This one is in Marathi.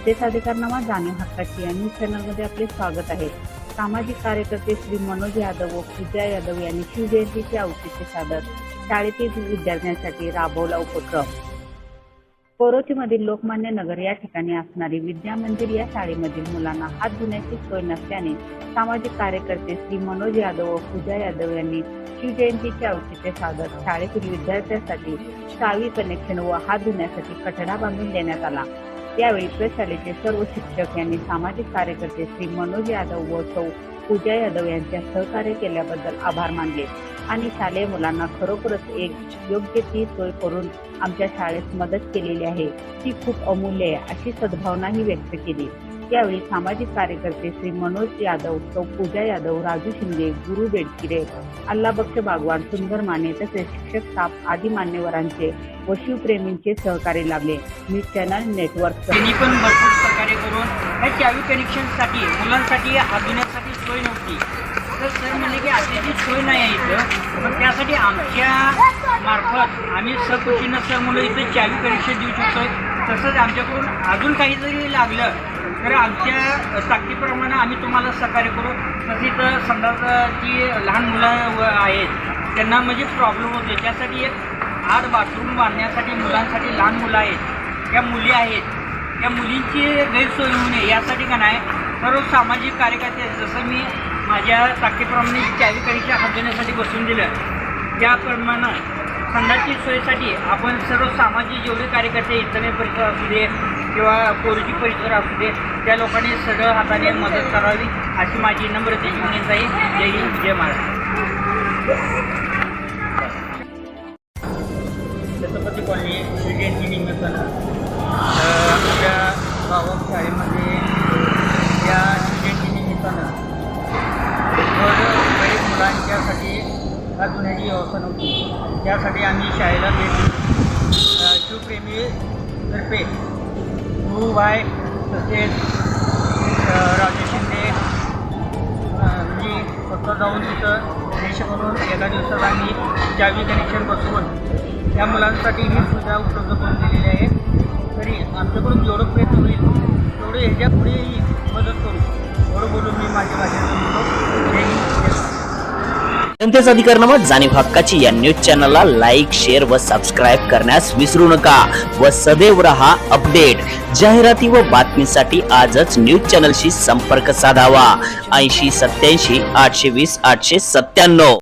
जनतेचा अधिकारनामा जाणीव हक्काची या न्यूज चॅनलमध्ये आपले स्वागत आहे। सामाजिक कार्यकर्ते श्री मनोज यादव व पूजा यादव यांनी शिवजयंतीचे औचित्य साधत शाळेतील विद्यार्थ्यांसाठी राबवला उपक्रम। कोरोचीमधील लोकमान्य नगर या ठिकाणी असणारी विद्या मंदिर या शाळेमधील मुलांना हात धुण्याची सोय नसल्याने सामाजिक कार्यकर्ते श्री मनोज यादव व पूजा यादव यांनी शिवजयंतीचे औचित्य साधत शाळेतील विद्यार्थ्यांसाठी शाळी कनेक्शन व हात धुण्यासाठी कठडा बांधून देण्यात आला। यावेळी प्रशालेचे सर्व शिक्षक यांनी सामाजिक कार्यकर्ते श्री मनोज यादव व सौ पूजा यादव यांच्या सहकार्य केल्याबद्दल आभार मानले आणि शालेय मुलांना खरोखरच एक योग्य ती सोय करून आमच्या शाळेत मदत केलेली आहे, ती खूप अमूल्य आहे अशी सद्भावनाही व्यक्त केली। यावेळी सामाजिक कार्यकर्ते श्री मनोज यादव, सौ पूजा यादव, राजू शिंदे, गुरु बेडकिरे, अल्लाबक्ष बागवान, सुंदर माने तसेच शिक्षक स्टाफ आदी मान्यवरांचे व शिवप्रेमींचे सहकार्य लाभले। न्यूज चॅनल नेटवर्क त्यांनी पण भरपूर सहकार्य करून या चावी कनेक्शनसाठी मुलांसाठी हात धुण्यासाठी सोय नव्हती, तर सर म्हणले की अशाची सोय नाही आहे इथं, मग त्यासाठी आमच्या मार्फत आम्ही सकुशीनं सर मुलं इथं चावी कनेक्शन देऊ शकतो। तसंच आमच्याकडून अजून काही जरी लागलं तर आमच्या ताकदीप्रमाणे आम्ही तुम्हाला सहकार्य करू। तसेच संडासची लहान मुलं आहेत त्यांना म्हणजे प्रॉब्लेम होतो, त्यासाठी एक आड बाथरूम बांधण्यासाठी मुलांसाठी लहान मुलं आहेत, त्या मुली आहेत, त्या मुलींची गैरसोय होऊ नये यासाठी का नाही सर्व सामाजिक कार्यकर्ते जसं मी माझ्या ताकदीप्रमाणे चावी कनेक्शन हात देण्यासाठी बसून दिलं, त्याप्रमाणे संडासची सोयीसाठी आपण सर्व सामाजिक जेवढे कार्यकर्ते इतने परिसर असू दे किंवा कोरोची परिसर असू दे त्या लोकांनी सगळं हाताने मदत करावी अशी माझी नम्रतेची विनंती आहे। जय हिंद, जय महाराष्ट्र। छत्रपती कॉलनी शिवजयंती निमित्तानं आपल्या गावात शाळेमध्ये या शिवजयंती निमित्तानं गरीब मुलांच्यासाठी हात धुण्याची व्यवस्था नव्हती, त्यासाठी आम्ही शाळेला भेट दिली। शिवप्रेमी तर्फे गुरु भाई तसेच राजू शिंदे मी स्वतः जाऊन तिथं देश म्हणून एका दिवसात आम्ही चावी कनेक्शन बसवून त्या मुलांसाठी ही सुविधा उपलब्ध करून दिलेली आहे। तरी आमच्याकडून जेवढं प्रयत्न होईल तेवढं ह्याच्या पुढेही मदत करू, एवढं बोलून मी माझ्या भाषेत बोलतो। जय हिंद। जनतेचा अधिकारनामा जाणीव हक्काची या न्यूज चॅनलला लाईक, शेअर व सबस्क्राईब करण्यास विसरू नका व सदैव रहा अपडेट। जाहिराती व बातमीसाठी आजच न्यूज चॅनलशी संपर्क साधावा। 80 87 820 897।